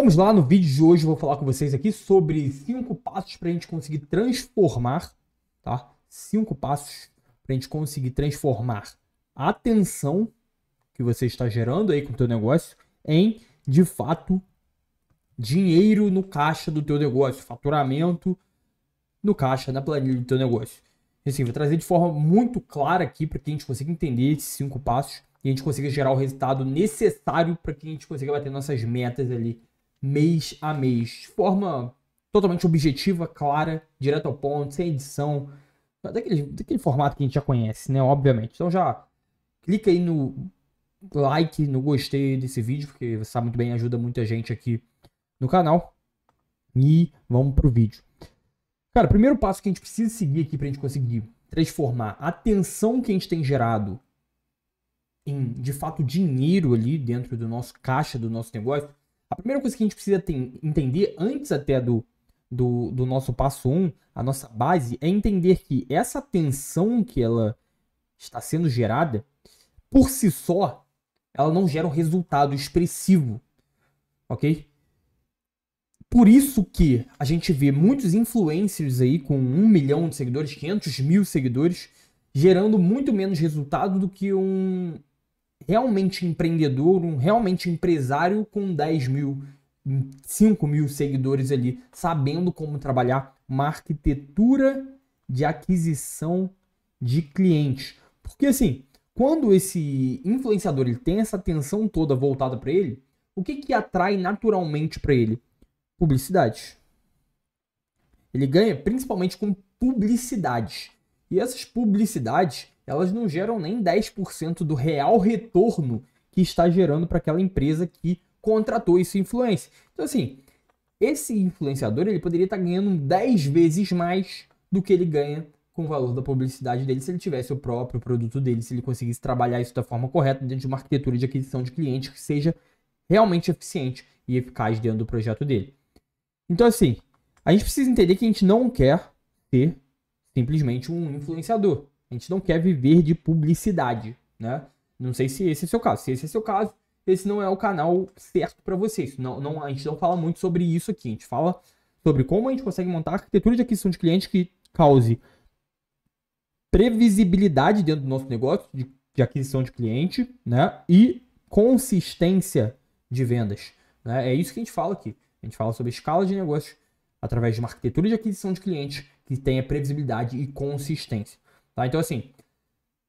Vamos lá, no vídeo de hoje eu vou falar com vocês aqui sobre 5 passos para a gente conseguir transformar, tá? 5 passos para a gente conseguir transformar a atenção que você está gerando aí com o teu negócio em, de fato, dinheiro no caixa do teu negócio, faturamento no caixa, na planilha do teu negócio. Assim, vou trazer de forma muito clara aqui para que a gente consiga entender esses 5 passos e a gente consiga gerar o resultado necessário para que a gente consiga bater nossas metas ali mês a mês, de forma totalmente objetiva, clara, direto ao ponto, sem edição, daquele formato que a gente já conhece, né? Obviamente. Então já clica aí no like, no gostei desse vídeo, porque você sabe muito bem, ajuda muita gente aqui no canal. E vamos pro vídeo. Cara, o primeiro passo que a gente precisa seguir aqui pra gente conseguir transformar a atenção que a gente tem gerado em, de fato, dinheiro ali dentro do nosso caixa, do nosso negócio. A primeira coisa que a gente precisa entender antes até do nosso passo 1, a nossa base, é entender que essa atenção que ela está sendo gerada, por si só, ela não gera um resultado expressivo, ok? Por isso que a gente vê muitos influencers aí com 1 milhão de seguidores, 500 mil seguidores, gerando muito menos resultado do que um realmente empreendedor, um realmente empresário com 10 mil, 5 mil seguidores ali, sabendo como trabalhar uma arquitetura de aquisição de clientes. Porque assim, quando esse influenciador ele tem essa atenção toda voltada para ele, o que atrai naturalmente para ele? Publicidade. Ele ganha principalmente com publicidade. E essas publicidades, elas não geram nem 10% do real retorno que está gerando para aquela empresa que contratou esse influencer. Então assim, esse influenciador ele poderia estar ganhando 10 vezes mais do que ele ganha com o valor da publicidade dele se ele tivesse o próprio produto dele, se ele conseguisse trabalhar isso da forma correta dentro de uma arquitetura de aquisição de clientes que seja realmente eficiente e eficaz dentro do projeto dele. Então assim, a gente precisa entender que a gente não quer ser simplesmente um influenciador. A gente não quer viver de publicidade, né? Não sei se esse é o seu caso. Se esse é o seu caso, esse não é o canal certo para vocês. A gente não fala muito sobre isso aqui. A gente fala sobre como a gente consegue montar arquitetura de aquisição de clientes que cause previsibilidade dentro do nosso negócio de aquisição de cliente, né? E consistência de vendas, né? É isso que a gente fala aqui. A gente fala sobre escala de negócios através de uma arquitetura de aquisição de clientes que tenha previsibilidade e consistência. Tá? Então, assim,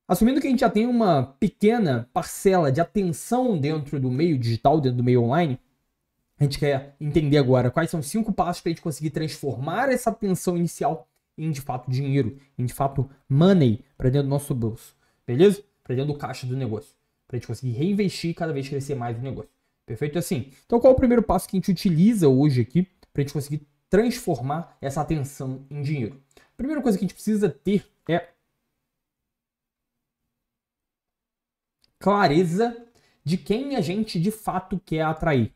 assumindo que a gente já tem uma pequena parcela de atenção dentro do meio digital, dentro do meio online, a gente quer entender agora quais são os 5 passos para a gente conseguir transformar essa atenção inicial em, de fato, dinheiro, em, de fato, money para dentro do nosso bolso, beleza? Para dentro do caixa do negócio, para a gente conseguir reinvestir e cada vez crescer mais o negócio. Perfeito? Assim, então qual é o primeiro passo que a gente utiliza hoje aqui para a gente conseguir transformar essa atenção em dinheiro? A primeira coisa que a gente precisa ter é clareza de quem a gente de fato quer atrair.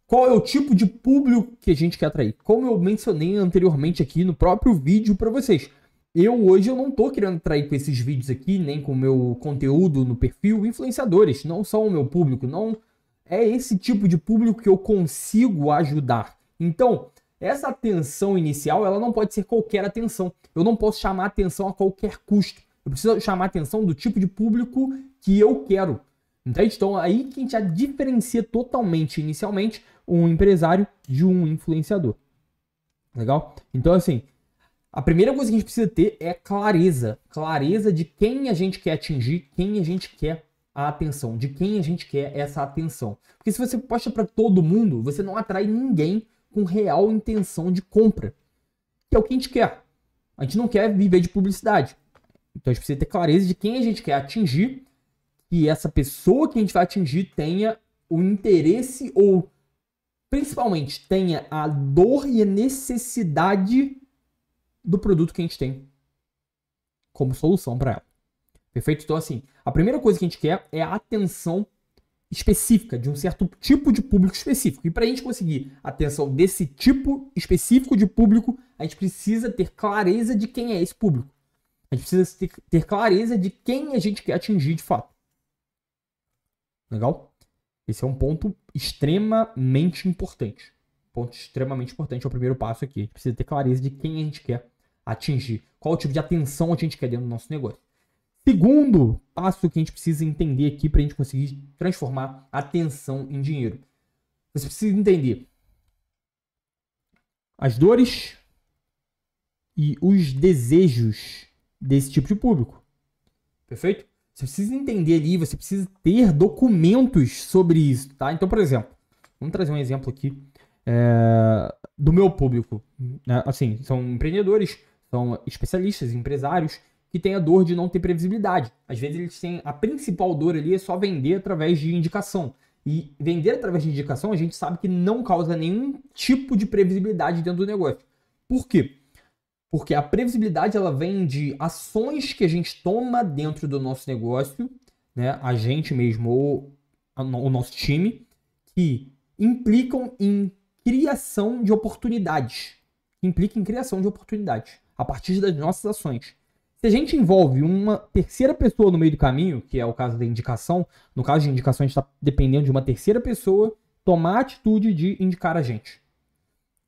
Qual é o tipo de público que a gente quer atrair? Como eu mencionei anteriormente aqui no próprio vídeo para vocês. Hoje eu não estou querendo atrair com esses vídeos aqui, nem com o meu conteúdo no perfil, influenciadores. Não são o meu público, não é esse tipo de público que eu consigo ajudar. Então, essa atenção inicial, ela não pode ser qualquer atenção. Eu não posso chamar atenção a qualquer custo. Eu preciso chamar atenção do tipo de público que eu quero. Entende? Então, aí que a gente já diferencia totalmente, inicialmente, um empresário de um influenciador. Legal? Então, assim, a primeira coisa que a gente precisa ter é clareza. Clareza de quem a gente quer atingir, quem a gente quer a atenção, de quem a gente quer essa atenção. Porque se você posta para todo mundo, você não atrai ninguém com real intenção de compra. Que é o que a gente quer. A gente não quer viver de publicidade. Então a gente precisa ter clareza de quem a gente quer atingir e essa pessoa que a gente vai atingir tenha o interesse ou, principalmente, tenha a dor e a necessidade do produto que a gente tem como solução para ela. Perfeito? Então, assim, a primeira coisa que a gente quer é a atenção específica de um certo tipo de público específico. E para a gente conseguir a atenção desse tipo específico de público, a gente precisa ter clareza de quem é esse público. A gente precisa ter clareza de quem a gente quer atingir de fato. Legal? Esse é um ponto extremamente importante. Ponto extremamente importante, é o primeiro passo aqui. A gente precisa ter clareza de quem a gente quer atingir, qual o tipo de atenção a gente quer dentro do nosso negócio. Segundo passo que a gente precisa entender aqui para a gente conseguir transformar atenção em dinheiro. Você precisa entender as dores e os desejos desse tipo de público. Perfeito? Você precisa entender ali, você precisa ter documentos sobre isso, tá? Então, por exemplo, vamos trazer um exemplo aqui do meu público. Né? Assim, são empreendedores, são especialistas, empresários, que têm a dor de não ter previsibilidade. Às vezes eles têm a principal dor ali é só vender através de indicação. E vender através de indicação a gente sabe que não causa nenhum tipo de previsibilidade dentro do negócio. Por quê? Porque a previsibilidade ela vem de ações que a gente toma dentro do nosso negócio, né? A gente mesmo ou o nosso time, que implicam em criação de oportunidades. Implica em criação de oportunidades a partir das nossas ações. Se a gente envolve uma terceira pessoa no meio do caminho, que é o caso da indicação, no caso de indicação a gente está dependendo de uma terceira pessoa tomar a atitude de indicar a gente.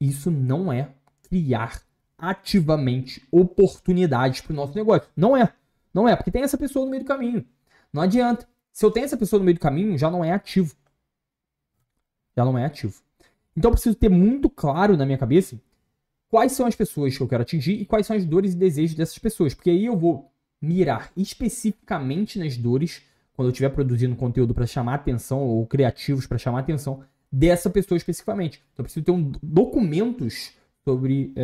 Isso não é criar ativamente oportunidades para o nosso negócio. Não é. Não é, porque tem essa pessoa no meio do caminho. Não adianta. Se eu tenho essa pessoa no meio do caminho, já não é ativo. Já não é ativo. Então eu preciso ter muito claro na minha cabeça quais são as pessoas que eu quero atingir e quais são as dores e desejos dessas pessoas. Porque aí eu vou mirar especificamente nas dores, quando eu estiver produzindo conteúdo para chamar atenção ou criativos para chamar atenção dessa pessoa especificamente. Então eu preciso ter documentos sobre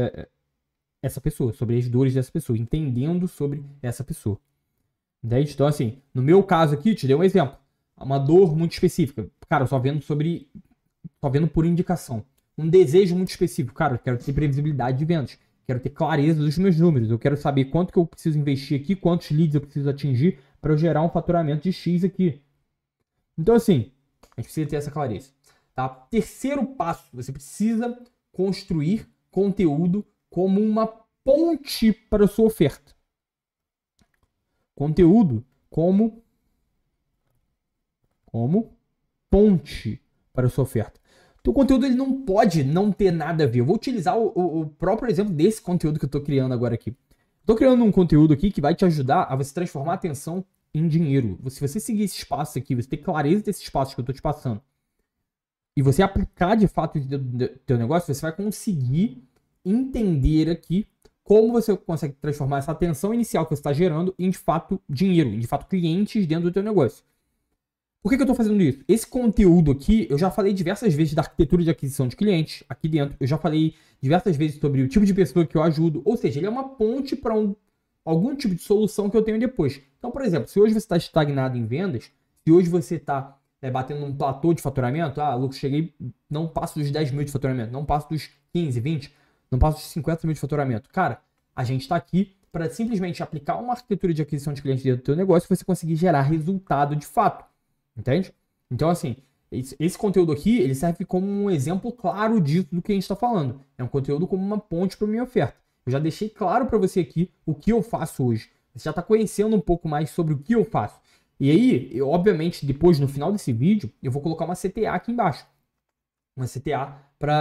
essa pessoa, sobre as dores dessa pessoa, entendendo sobre essa pessoa. Entende? Então, assim, no meu caso aqui, te dei um exemplo. Uma dor muito específica. Cara, eu só vendo por indicação. Um desejo muito específico. Cara, eu quero ter previsibilidade de vendas. Quero ter clareza dos meus números. Eu quero saber quanto que eu preciso investir aqui, quantos leads eu preciso atingir para eu gerar um faturamento de X aqui. Então, assim, a gente precisa ter essa clareza. Tá? Terceiro passo, você precisa construir conteúdo como uma ponte para a sua oferta. Conteúdo como ponte para a sua oferta. Então, o conteúdo ele não pode não ter nada a ver. Eu vou utilizar o próprio exemplo desse conteúdo que eu estou criando agora aqui. Estou criando um conteúdo aqui que vai te ajudar a você transformar a atenção em dinheiro. Se você seguir esse espaço aqui, você ter clareza desse espaço que eu estou te passando, e você aplicar de fato no teu negócio, você vai conseguir entender aqui como você consegue transformar essa atenção inicial que você está gerando em, de fato, dinheiro, em, de fato, clientes dentro do teu negócio. Por que eu estou fazendo isso? Esse conteúdo aqui, eu já falei diversas vezes da arquitetura de aquisição de clientes aqui dentro. Eu já falei diversas vezes sobre o tipo de pessoa que eu ajudo. Ou seja, ele é uma ponte para algum tipo de solução que eu tenho depois. Então, por exemplo, se hoje você está estagnado em vendas, se hoje você está batendo num platô de faturamento, Lucas, cheguei, não passo dos 10 mil de faturamento, não passo dos 15, 20, não passo dos 50 mil de faturamento. Cara, a gente está aqui para simplesmente aplicar uma arquitetura de aquisição de clientes dentro do teu negócio e você conseguir gerar resultado de fato. Entende? Então, assim, esse conteúdo aqui, ele serve como um exemplo claro disso do que a gente está falando. É um conteúdo como uma ponte para minha oferta. Eu já deixei claro para você aqui o que eu faço hoje. Você já está conhecendo um pouco mais sobre o que eu faço. E aí, obviamente, depois, no final desse vídeo, eu vou colocar uma CTA aqui embaixo. Uma CTA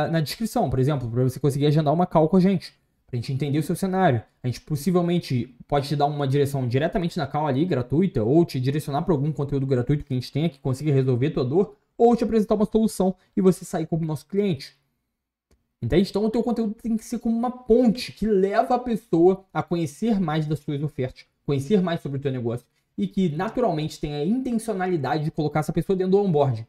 na descrição, por exemplo, para você conseguir agendar uma call com a gente. Pra gente entender o seu cenário. A gente possivelmente pode te dar uma direção diretamente na call ali, gratuita, ou te direcionar para algum conteúdo gratuito que a gente tenha que consiga resolver tua dor, ou te apresentar uma solução e você sair como nosso cliente. Entende? Então o teu conteúdo tem que ser como uma ponte que leva a pessoa a conhecer mais das suas ofertas, conhecer mais sobre o teu negócio e que naturalmente tenha a intencionalidade de colocar essa pessoa dentro do onboard.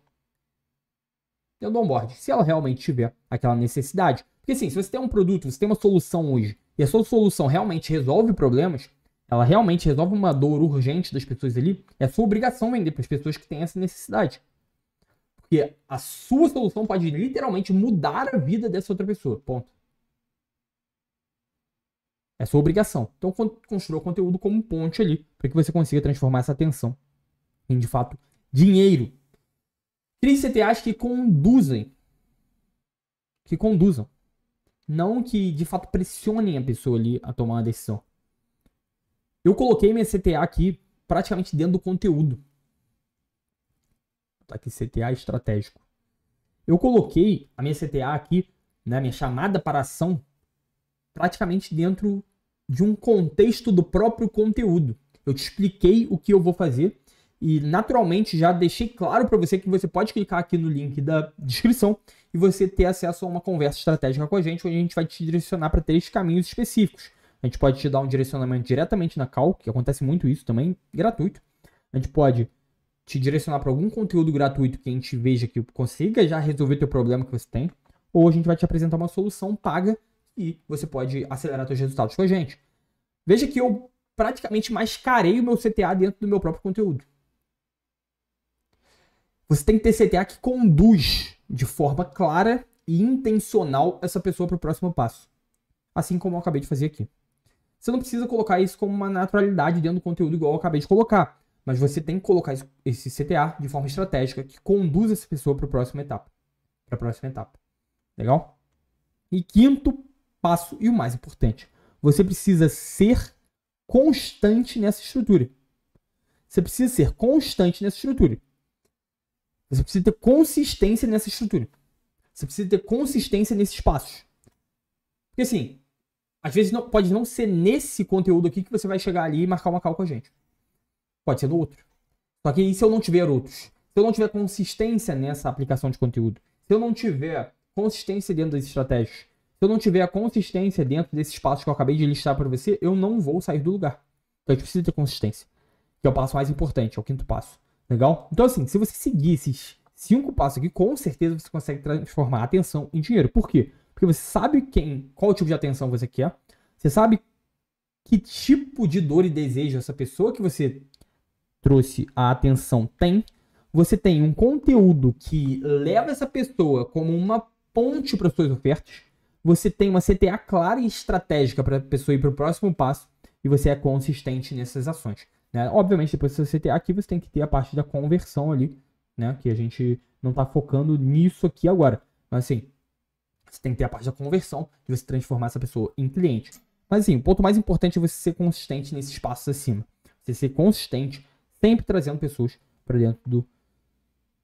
Dentro do onboard, se ela realmente tiver aquela necessidade. Porque assim, se você tem um produto, você tem uma solução hoje, e a sua solução realmente resolve problemas, ela realmente resolve uma dor urgente das pessoas ali, é sua obrigação vender para as pessoas que têm essa necessidade. Porque a sua solução pode literalmente mudar a vida dessa outra pessoa. Ponto. É sua obrigação. Então, construa o conteúdo como ponte ali, para que você consiga transformar essa atenção em, de fato, dinheiro. Crie CTAs que conduzam. Não que, de fato, pressionem a pessoa ali a tomar uma decisão. Eu coloquei minha CTA aqui praticamente dentro do conteúdo. Tá aqui, CTA estratégico. Eu coloquei a minha CTA aqui, né, minha chamada para ação, praticamente dentro de um contexto do próprio conteúdo. Eu te expliquei o que eu vou fazer e, naturalmente, já deixei claro para você que você pode clicar aqui no link da descrição e você ter acesso a uma conversa estratégica com a gente, onde a gente vai te direcionar para 3 caminhos específicos. A gente pode te dar um direcionamento diretamente na call, que acontece muito isso também, gratuito. A gente pode te direcionar para algum conteúdo gratuito que a gente veja que consiga já resolver teu problema que você tem, ou a gente vai te apresentar uma solução paga e você pode acelerar seus resultados com a gente. Veja que eu praticamente mascarei o meu CTA dentro do meu próprio conteúdo. Você tem que ter CTA que conduz de forma clara e intencional essa pessoa para o próximo passo. Assim como eu acabei de fazer aqui. Você não precisa colocar isso como uma naturalidade dentro do conteúdo igual eu acabei de colocar. Mas você tem que colocar esse CTA de forma estratégica que conduz essa pessoa para a próxima etapa. Legal? E quinto passo e o mais importante. Você precisa ser constante nessa estrutura. Você precisa ser constante nessa estrutura. Você precisa ter consistência nessa estrutura. Você precisa ter consistência nesses passos. Porque assim, às vezes pode não ser nesse conteúdo aqui que você vai chegar ali e marcar uma call com a gente. Pode ser no outro. Só que se eu não tiver outros, se eu não tiver consistência nessa aplicação de conteúdo, se eu não tiver consistência dentro das estratégias, se eu não tiver a consistência dentro desses passos que eu acabei de listar para você, eu não vou sair do lugar. Então a gente precisa ter consistência. Que é o passo mais importante, é o quinto passo. Legal? Então assim, se você seguir esses 5 passos aqui, com certeza você consegue transformar a atenção em dinheiro. Por quê? Porque você sabe qual tipo de atenção você quer, você sabe que tipo de dor e desejo essa pessoa que você trouxe a atenção tem, você tem um conteúdo que leva essa pessoa como uma ponte para suas ofertas, você tem uma CTA clara e estratégica para a pessoa ir para o próximo passo e você é consistente nessas ações. Né? Obviamente, depois do seu CTA aqui, você tem que ter a parte da conversão ali, né? Que a gente não está focando nisso aqui agora. Mas assim, você tem que ter a parte da conversão de você transformar essa pessoa em cliente. Mas assim, o ponto mais importante é você ser consistente nesses passos acima. Você ser consistente, sempre trazendo pessoas para dentro do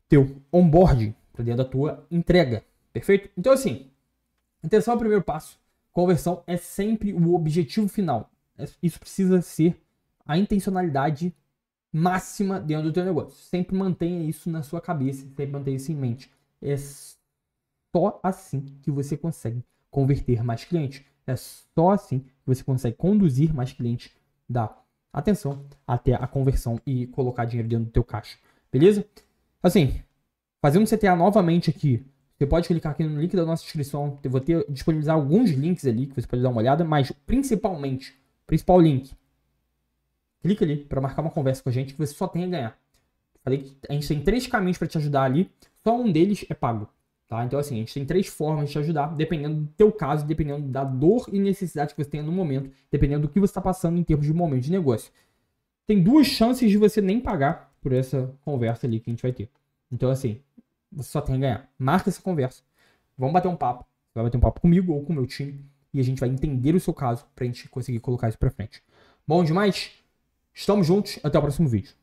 teu onboarding, para dentro da tua entrega. Perfeito? Então assim, atenção ao primeiro passo. Conversão é sempre o objetivo final. Isso precisa ser a intencionalidade máxima dentro do teu negócio. Sempre mantenha isso na sua cabeça, sempre mantenha isso em mente. É só assim que você consegue converter mais clientes. É só assim que você consegue conduzir mais clientes da atenção até a conversão e colocar dinheiro dentro do teu caixa. Beleza? Assim, fazendo um CTA novamente aqui, você pode clicar aqui no link da nossa descrição. Eu vou disponibilizar alguns links ali que você pode dar uma olhada, mas principalmente, principal link, clica ali para marcar uma conversa com a gente que você só tem a ganhar. Falei que a gente tem 3 caminhos para te ajudar ali, só um deles é pago. Tá? Então assim, a gente tem 3 formas de te ajudar, dependendo do teu caso, dependendo da dor e necessidade que você tenha no momento, dependendo do que você está passando em termos de momento de negócio. Tem 2 chances de você nem pagar por essa conversa ali que a gente vai ter. Então assim, você só tem a ganhar. Marca essa conversa. Vamos bater um papo. Você vai bater um papo comigo ou com o meu time e a gente vai entender o seu caso para a gente conseguir colocar isso para frente. Bom demais? Estamos juntos. Até o próximo vídeo.